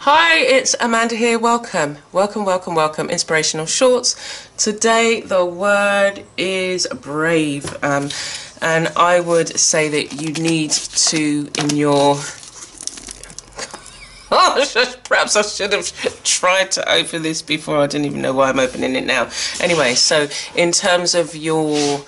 Hi, it's Amanda here. Welcome. Inspirational Shorts. Today the word is brave. And I would say that you need to, in your... perhaps I should have tried to open this before. I didn't even know why I'm opening it now. Anyway, so in terms of your...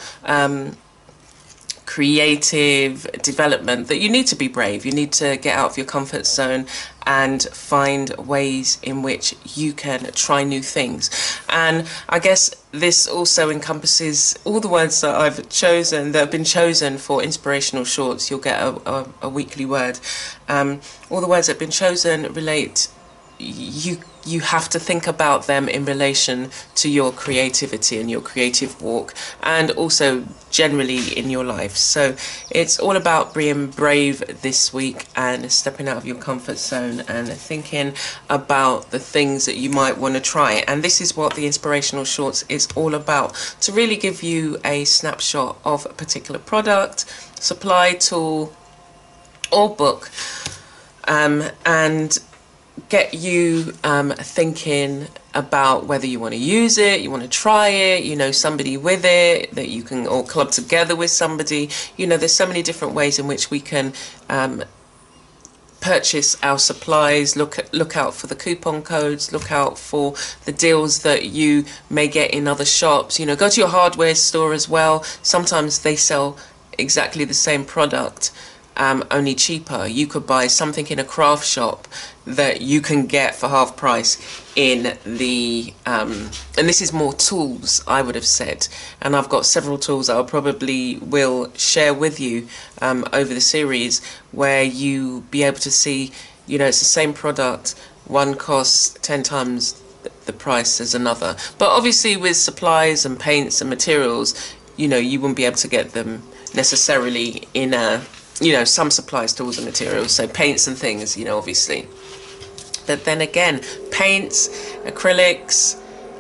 creative development, that you need to be brave. You need to get out of your comfort zone and find ways in which you can try new things. And I guess this also encompasses all the words that I've chosen, that have been chosen for Inspirational Shorts. You'll get a weekly word. All the words that have been chosen relate, you have to think about them in relation to your creativity and your creative walk, and also generally in your life. So it's all about being brave this week and stepping out of your comfort zone and thinking about the things that you might want to try. And this is what the Inspirational Shorts is all about, to really give you a snapshot of a particular product, supply, tool or book, and get you thinking about whether you want to use it, you want to try it, you know somebody with it that you can all club together with somebody. You know, there's so many different ways in which we can purchase our supplies. Look out for the coupon codes, look out for the deals that you may get in other shops. You know, go to your hardware store as well. Sometimes they sell exactly the same product, only cheaper. You could buy something in a craft shop that you can get for half price in the and this is more tools, I would have said, and I've got several tools that I probably will share with you over the series, where you be able to see, you know, it's the same product, one costs 10 times the price as another. But obviously with supplies and paints and materials, you know, you wouldn't be able to get them necessarily in a, you know, some supplies, tools and materials, so paints and things, you know, obviously. But then again, paints, acrylics,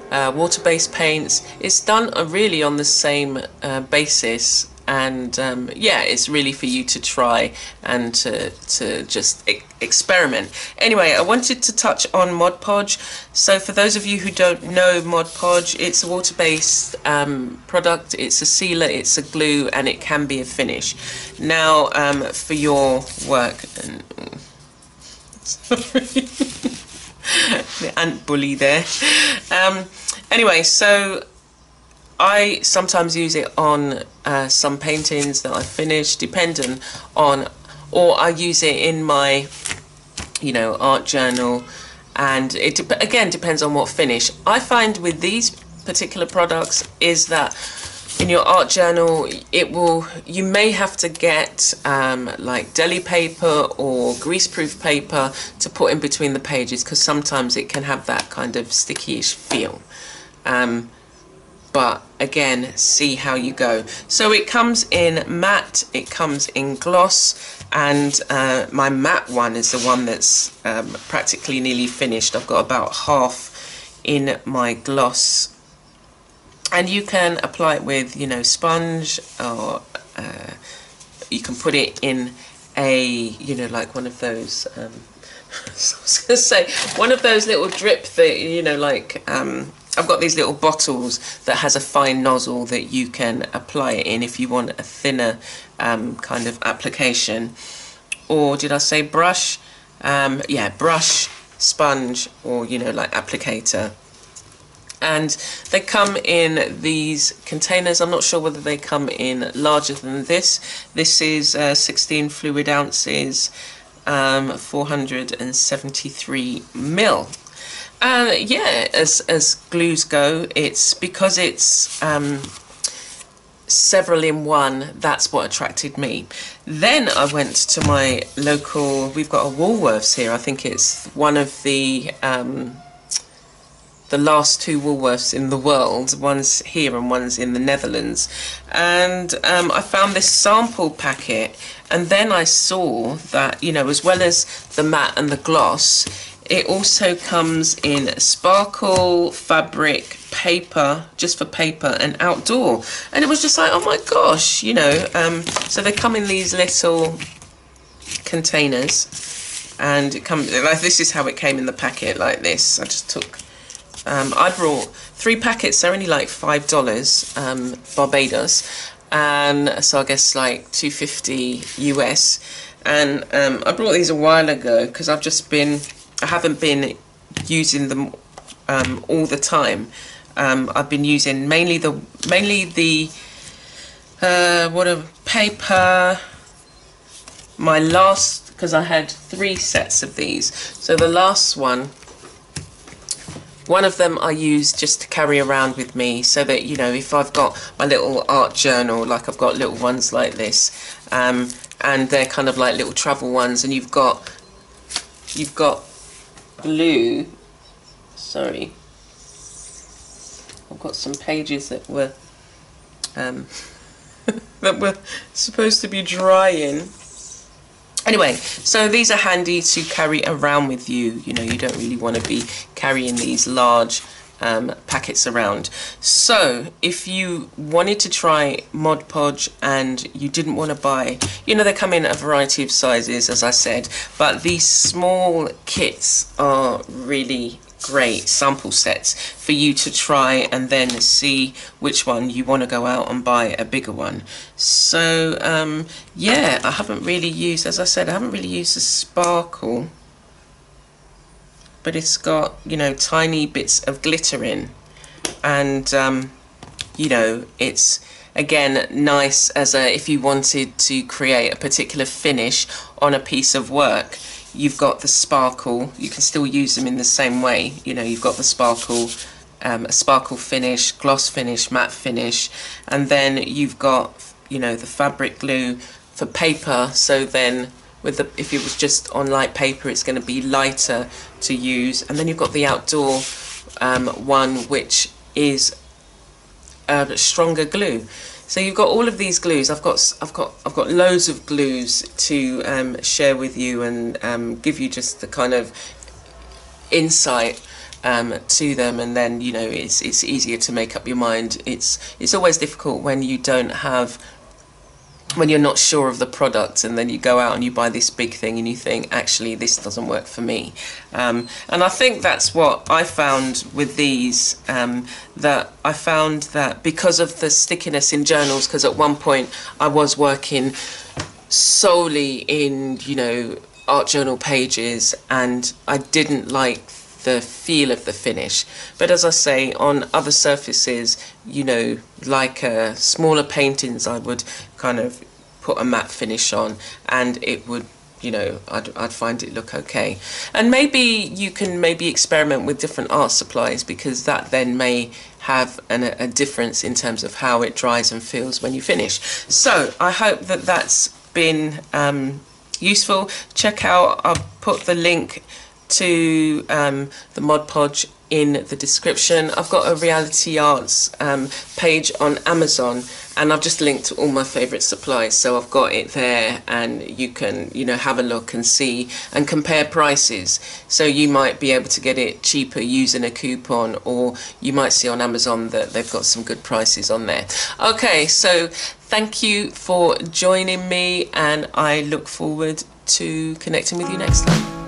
water-based paints, it's done really on the same basis. And yeah, it's really for you to try and to just experiment. Anyway, I wanted to touch on Mod Podge. So for those of you who don't know Mod Podge, it's a water-based product. It's a sealer, it's a glue, and it can be a finish. Now, for your work, sorry, the ant bully there. Anyway, so I sometimes use it on some paintings that I finish, depending on, or I use it in my, you know, art journal, and it again depends on what finish. I find with these particular products is that in your art journal, you may have to get like deli paper or greaseproof paper to put in between the pages, because sometimes it can have that kind of sticky-ish feel. But again, see how you go. So it comes in matte, it comes in gloss, and my matte one is the one that's practically nearly finished. I've got about half in my gloss. And you can apply it with, you know, sponge, or you can put it in a, you know, like one of those, I was going to say, one of those little drip that, you know, like, I've got these little bottles that has a fine nozzle that you can apply it in if you want a thinner kind of application. Or did I say brush? Yeah, brush, sponge, or, you know, like applicator. And they come in these containers. I'm not sure whether they come in larger than this. This is 16 fluid ounces, 473 mil. Yeah, as glues go, it's because it's several in one, that's what attracted me. Then I went to my local, we've got a Woolworths here. I think it's one of the last two Woolworths in the world. One's here and one's in the Netherlands. And I found this sample packet, and then I saw that, you know, as well as the matte and the gloss, it also comes in sparkle, fabric, paper, just for paper, and outdoor. And it was just like, oh my gosh, you know. So they come in these little containers, and it comes like this. Is how it came in the packet, like this. I just took I brought 3 packets. They're only like $5 Barbados, and so I guess like $2.50 US. And I brought these a while ago because I haven't been using them all the time. I've been using mainly the paper. My last, because I had 3 sets of these, so the last one of them I use just to carry around with me, so that, you know, if I've got my little art journal, like I've got little ones like this, and they're kind of like little travel ones, and you've got glue. Sorry, I've got some pages that were that were supposed to be drying. Anyway, so these are handy to carry around with you. You know, you don't really want to be carrying these large packets around. So if you wanted to try Mod Podge and you didn't want to buy, you know, they come in a variety of sizes, as I said, but these small kits are really great sample sets for you to try and then see which one you want to go out and buy a bigger one. So yeah, I haven't really used, as I said, I haven't really used the sparkle, but it's got, you know, tiny bits of glitter in, and you know, it's again nice as a, if you wanted to create a particular finish on a piece of work. You've got the sparkle, you can still use them in the same way. You know, you've got the sparkle, a sparkle finish, gloss finish, matte finish, and then you've got, you know, the fabric glue for paper. So then with the, if it was just on light paper, it's going to be lighter to use. And then you've got the outdoor one, which is stronger glue. So you've got all of these glues. I've got loads of glues to share with you and give you just the kind of insight to them, and then, you know, it's easier to make up your mind. It's always difficult when you don't have, when you're not sure of the product, and then you go out and you buy this big thing and you think, actually this doesn't work for me. And I think that's what I found with these, that I found that because of the stickiness in journals, because at one point I was working solely in, you know, art journal pages, and I didn't like the feel of the finish. But as I say, on other surfaces, you know, like smaller paintings, I would kind of put a matte finish on and it would, you know, I'd find it look okay. And maybe you can experiment with different art supplies, because that then may have a difference in terms of how it dries and feels when you finish. So I hope that that's been useful. Check out, I'll put the link to the Mod Podge in the description. I've got a Realityarts page on Amazon, and I've just linked to all my favourite supplies, so I've got it there, and you can, you know, have a look and see and compare prices. So you might be able to get it cheaper using a coupon, or you might see on Amazon that they've got some good prices on there. Okay, so thank you for joining me, and I look forward to connecting with you next time.